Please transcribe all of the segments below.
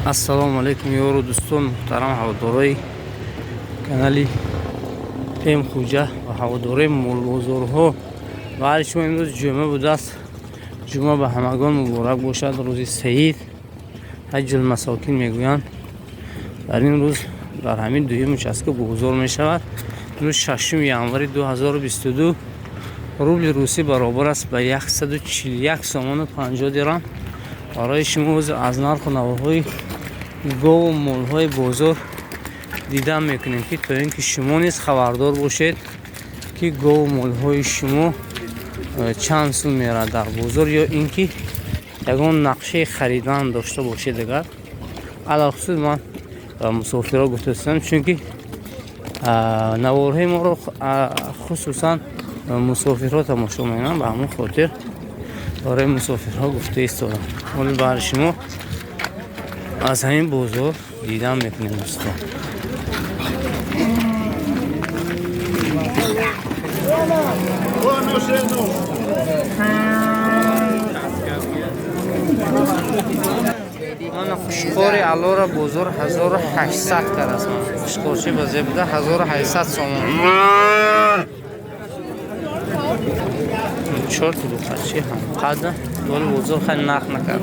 ассалому алайкум ёру дӯстон муҳтарам ҳаводорои канали Пем Хуҷа ва ҳаводорои молбозорҳо. вали шумо имрӯз ҷумъа будааст. ҷумъа ба ҳамагон муборак бошад. рӯзи саид ҳаҷҷул масокин мегӯянд. дар ин рӯз дар ҳамин дуюм участка бозор мешавад. имрӯз 6 январи 2022 рубли русӣ баробар аст ба 141 сомону 50 дирам. барои шумо аз нарху навоҳои гову молҳои бозор дида мекунем, ки то ин ки шумо низ хабардор бошед ки гову молҳои шумо чанд сум мерад дар бозор, ё ин ки ягон нақшаи харидан дошта бошед. агар алахусус ман ба мусофирҳо гуфтастам, чунки наворҳои моро хусусан мусофирҳо тамошо мекунанд, ба ҳамон хотир барои мусофирҳо гуфта истодам. оли баъди шумо аз ҳамин бозор дидан мекунем дӯстон. ман хушхори алора бозор 1800 карасм. хушхорчи ба зебуда 1800 сомон. 4 кило хачи ҳам қадр вали бозор хай нах накард.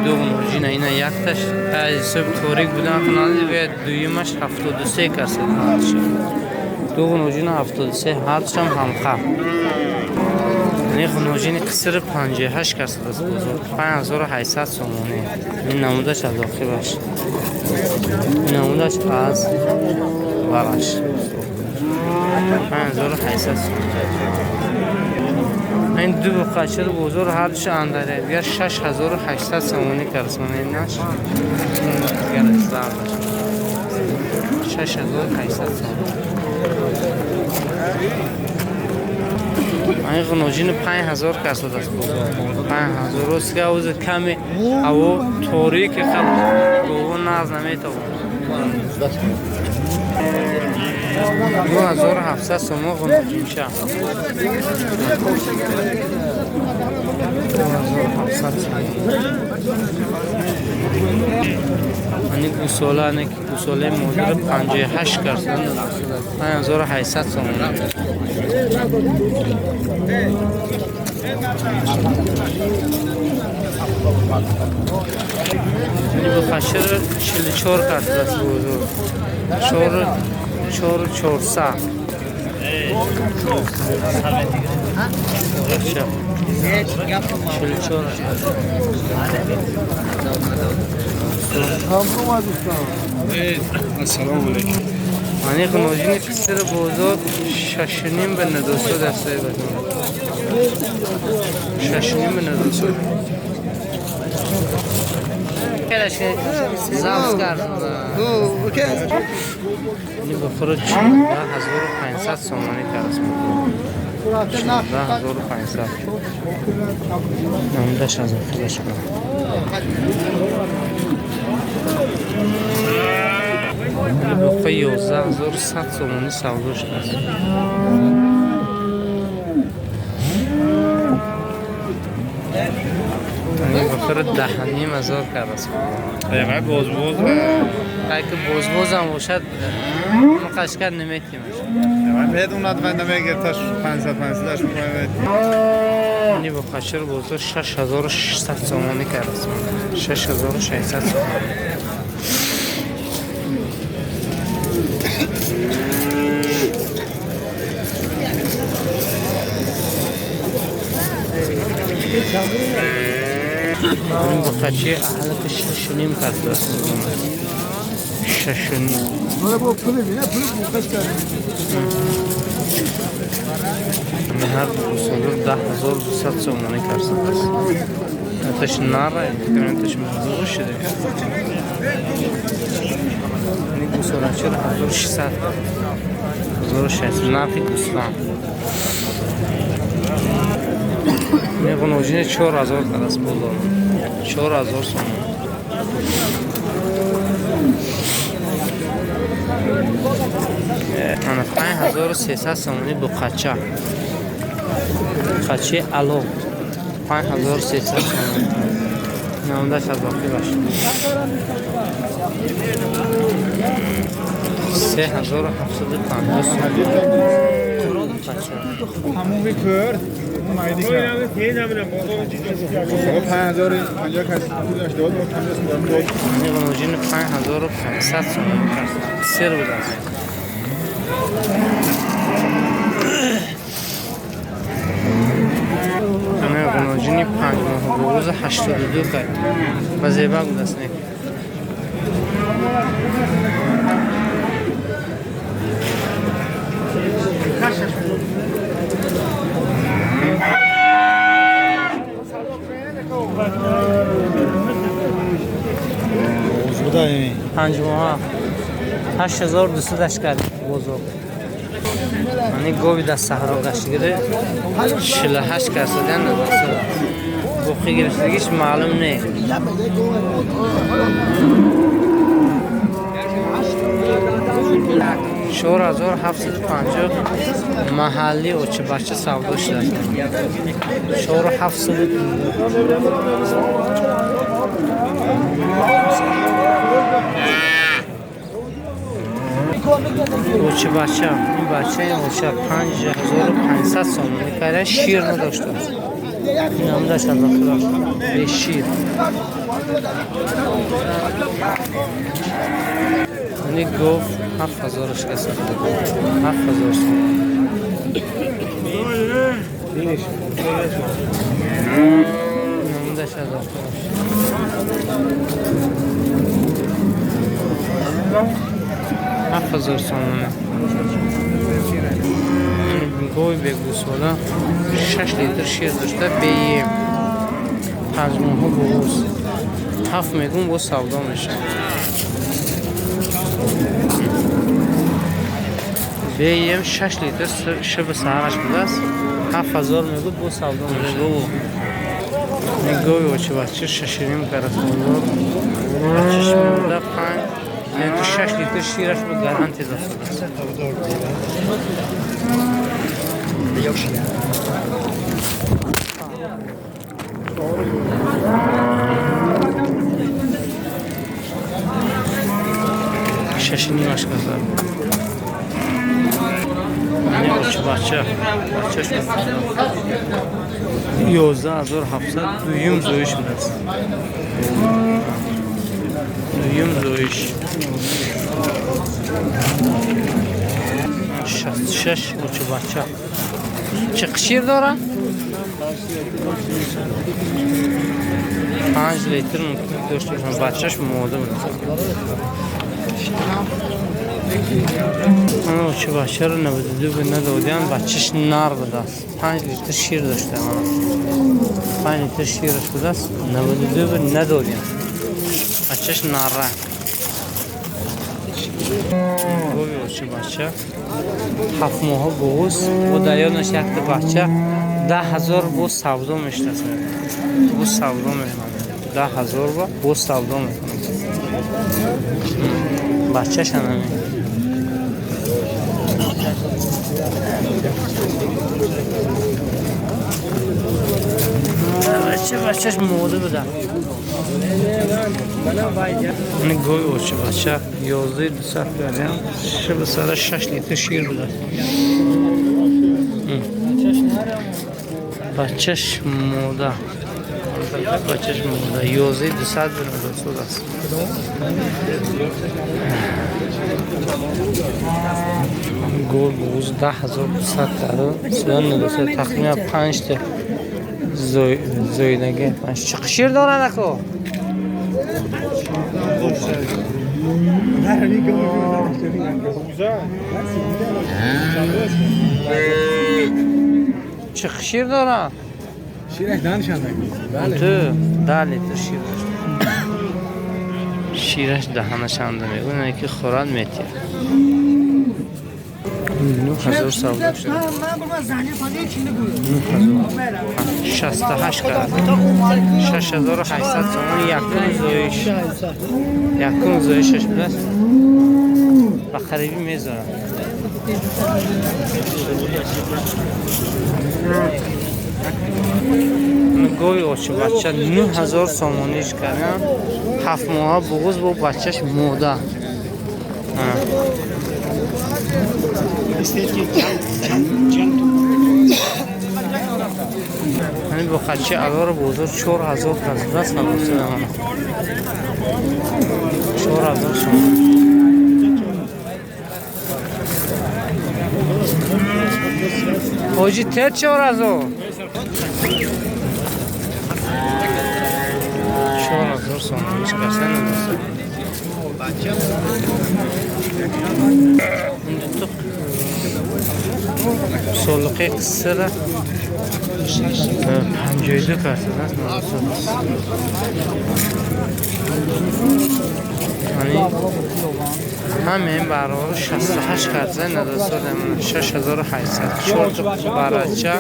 дугун ҳоҷина ина якташ ҳисоб торик будан хунали ва дуюмаш 73 карсад ҳадш. дугун ҳоҷина 73 ҳадшам ҳамха. ин хуножини қиср 58 карсад аст бозор 5800 сомони. ин намудаш аз охираш. ин намудаш аз бараш 5800 сомон. این دو قچر بزرگ هرچی انداره بیا 6800 سومونی کرسمانه این نش گرس زرد 6800 سومون. این خنوجین 5000 کرسد است بزرگ 5000 است که اوز کمی او تاریک خب گوه ناز نمیتوان 2700 سومون خنوجین شه 2700 این گوساله گوساله مادر 58 کرسد 5800 سومون. این بخشر 44 کرسد است بزرگ 4400 السلام علیکم. من خنوجین قصر بازار 6.5 به ندوسو دسته بدم 6.5 به ندوسو کلاش زاوس کردم. اوکی. این بخور 14500 سومانی کرد. 14500. نمودش از خودش کنم. این بخور 11100 سومانی سوداش کرد. این بخور 10,500 کرد. اگر باز اگه باز هم باشد مقشکر نمیتیم. من بدونم من نمیگرتش 500 داشت میکنم. این با خشر بازار 6600 سومانی کرد. 6600 سومانی. این با خچی اهلت 6.5 کرد. 6.5. من هر بسیار 10,200 سومانی کرد. اتش ناره، اتش مزدور شده. این بسیار چرا 1600 نفی گوسفند. این خنوجین 4000 کرد بودم 4000 سومانی. من 5300 سومانی با قچه. قچه علو 5300 تومان. نامداش از باقی باشه 3750 همون بی کرد اون مایدی کرد آقا 5050 کسی پولش داد و 50 سوم داد این قنوجین 5500 تومان سر بود است همه قنوجینی 5 ماه بروز 82 کرد و زیبا بود است نه بودایی 5 ماه 8200 اشکال بزرگ یعنی گوی در صحرا گشت گره 48 درصدن نداره بخی گرفتگیش معلوم نه شور 1750 محلی و چه بچه سودا شده شور 700 اوچه بچه این بچه این اوچه 5500 سومانی که شیر نداشته این هم داشت از اخلاق به شیر یعنی گفت 7000 کسی 7000 این هم داشت از اخلاق 7000 تومانه گوی به گوساله 6 لیتر شیر داشته به 5 ماه بروز 7 میلیون با سودا میشه به 6 لیتر شب سهرش بوده است 7000 میلیون با سودا میشه گوی بچه بچه 6.5 کرات بچهش مورده 5 یعنی تو 6 لیتر شیرش بود گارانتی داشته شش نیمش کردم یعنی بچهش بود 11700 دویم زویش بود است دویم زویش 66 اوچه بچه چه قشیر داره؟ 5 لیتر ممکن داشته باشم بچهش موده بود اما اوچه بچه رو 92 به ندادیان بچهش نر بوده است 5 لیتر شیر داشته 5 لیتر شیرش بوده است 92 به ندادیان بچهش نره گوی اوچه بچه 7 ماه بوز و دایانش یک بچه 10,000 بوز سودا میشته بوز سودا میکنه 10,000 بوز سودا میکنه بچهش همین بچهش موده بوده این گوی اوچه بچه 11,200 کردیم شب سر 6 لیتر شیر بوده بچهش موده 11,200 برم است گل بوز 10,200 کرده سویان نداشته تخمین 5 تا زویدگه چه شیر داره نکو چه شیر داره شیرش دانشان بله تو 10 لیتر شیر داشته شیرش دهنشان میگونه که خورد میتیر 9,000 سودا شده 68 کرد 6,800 تومان یکم زویشش بوده و خریبی میذارم گوی آچه بچه 9000 سامانیش کردن 7 ماه بغض با بچهش موده همین با خچه الار بزرگ 4000 کرده دست نباسته دمانه 4000 سامان حاجی تر 4000 4000 سامانش کسته نباسته سولقه قصه را 52 کرده همه این برای 68 کرده نداسته دمونه 6800 چورت برچه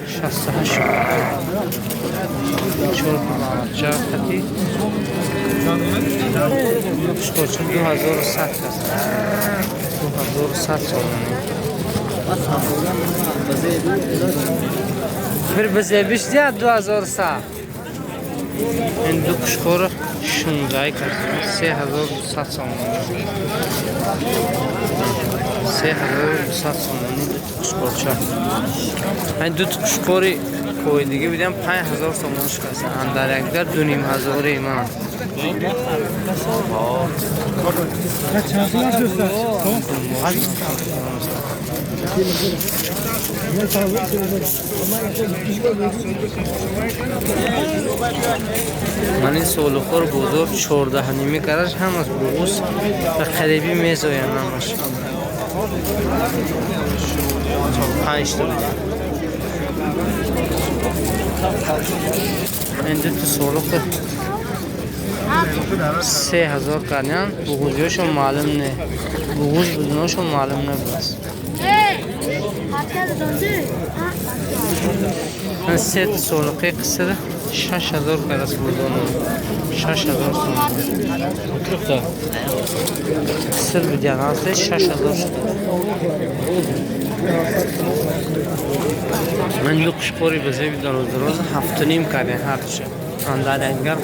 68 چورت برچه خطی شکرچه 2100 کرده 2100 سامانی bir bize بیش دیاد 2003 این دو کشکور 16 کرد 3100 سامانی 3100 سامانی دو کشکور این دو کشکوری کوی دیگه بیدیم 5000 سامانش کسته اندر یک در 2500 ایمان من این سولخور بزرگ 14 نیمی کرش هم از بغوز و قریبی میز آیم نماش 5 تا این دو تا سولخور 3000 کردن بغوزیاشون معلوم نه بغوز بدوناشون معلوم نه بس من 3 تا سولقه قصر 6000 کرده بودن 6000 سولقه قصر بدیان هسته 6000 شده من دو قشقوری بزیبی دراز هفت نیم کرده هر چه اندر انگر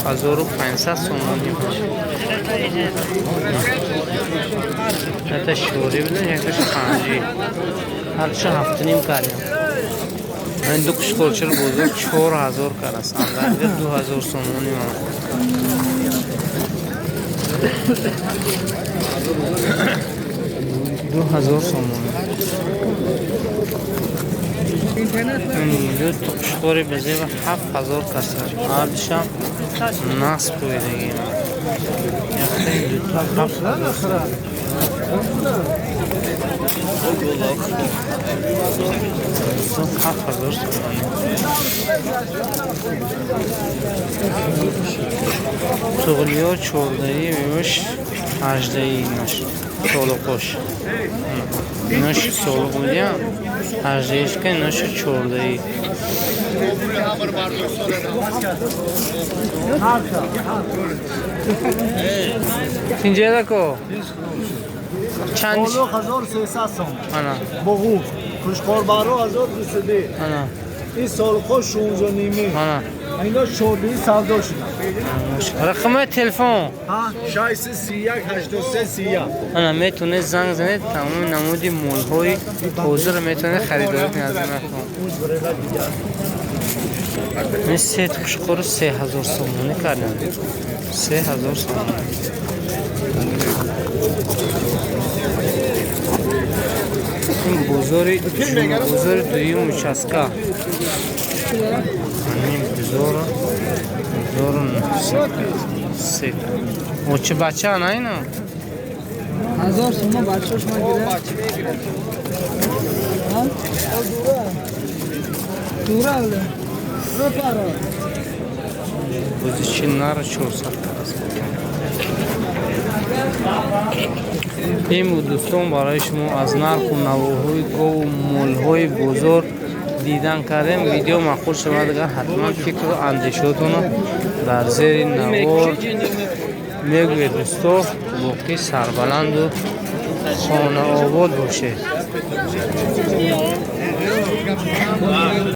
7500 سومانی باشه حتی شوری بدن یکش خانجی هر چه هفت نیم کردیم من دو قشقورچر بزرگ 4000 کرده است اندر انگر 2000 سومانی باشه 2000 سومانی دو قشقوری بزیب 7000 کسر آبشم نصب بودگی یخته دو تا 7000 7000 سومانی تغلی ها 14 میموش 18 ایناش سولقوش ایناش سولق بودیم 18 که ایناش 14 اینجا دکو چند 1300 سوم انا بغو کشکار بارو 1200 انا این سال خوش 16 نیمه انا اینا شوربی سودا شدن رقم تلفن ها 631 83 31 انا میتونه زنگ زنید تمام نمودی مول‌های حاضر میتونه خریداری نیاز نکنه من 3 قشقور 3000 سومانی کردم 3000 سومانی این بزرگ دوی مچسکه این بزرگ سه و چه بچه نه اینا 1000 سوم بچه‌ش میگیره ها دوره رو پارا پوزیشن نار 400 این بود دوستان برای شما از نرخ و نوهای گاو و مول‌های بزرگ دیدن کردیم ویدیو معقول شما دیگر حتما فکر و اندیشاتون در زیر نوار میگوید دوستو باقی سربلند و خانه آباد باشه میکنم